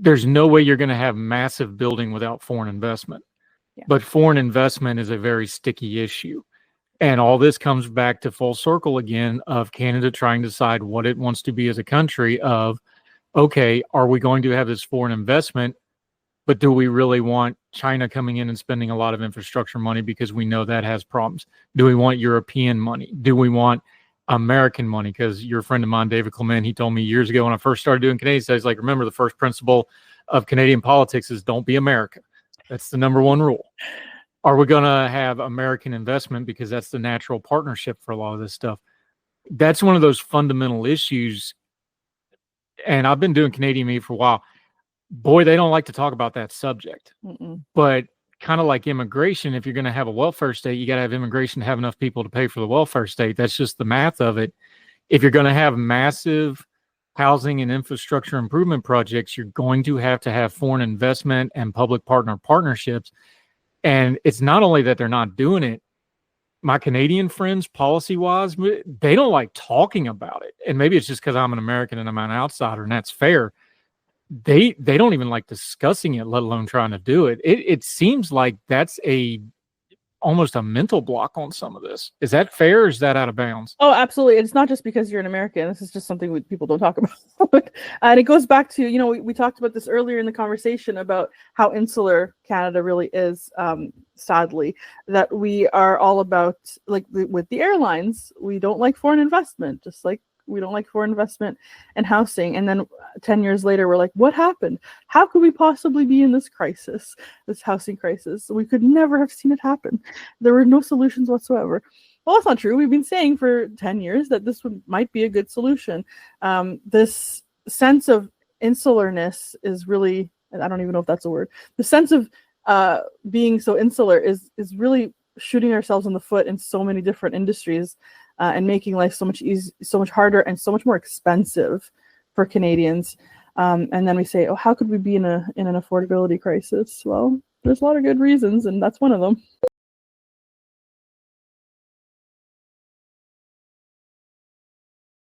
there's no way you're going to have massive building without foreign investment. Yeah. But foreign investment is a very sticky issue. And all this comes back to full circle again of Canada trying to decide what it wants to be as a country of, okay, are we going to have this foreign investment, but do we really want China coming in and spending a lot of infrastructure money because we know that has problems? Do we want European money? Do we want American money? Because your friend of mine, David Clement, he told me years ago when I first started doing Canadian studies, like, remember the first principle of Canadian politics is don't be America. That's the number one rule. Are we going to have American investment because that's the natural partnership for a lot of this stuff? That's one of those fundamental issues. And I've been doing Canadian media for a while. Boy, they don't like to talk about that subject. But kind of like immigration, if you're going to have a welfare state, you got to have immigration to have enough people to pay for the welfare state. That's just the math of it. If you're going to have massive housing and infrastructure improvement projects, you're going to have foreign investment and public partner partnerships. And it's not only that they're not doing it. My Canadian friends, policy-wise, they don't like talking about it. And maybe it's just because I'm an American and I'm an outsider, and that's fair. They don't even like discussing it, let alone trying to do it. It seems like that's almost a mental block on some of this. Is that fair or is that out of bounds? Oh, absolutely. It's not just because you're an American. This is just something people don't talk about. And it goes back to, we talked about this earlier in the conversation about how insular Canada really is, sadly, that we are all about, like with the airlines, we don't like foreign investment, just like we don't like foreign investment in housing. And then 10 years later, we're like, what happened? How could we possibly be in this crisis, this housing crisis? We could never have seen it happen. There were no solutions whatsoever. Well, that's not true. We've been saying for 10 years that this might be a good solution. This sense of insularness is really, I don't even know if that's a word. The sense of being so insular is really shooting ourselves in the foot in so many different industries. And making life so much harder and so much more expensive for Canadians. And then we say, oh, how could we be in an affordability crisis? Well, there's a lot of good reasons, and that's one of them.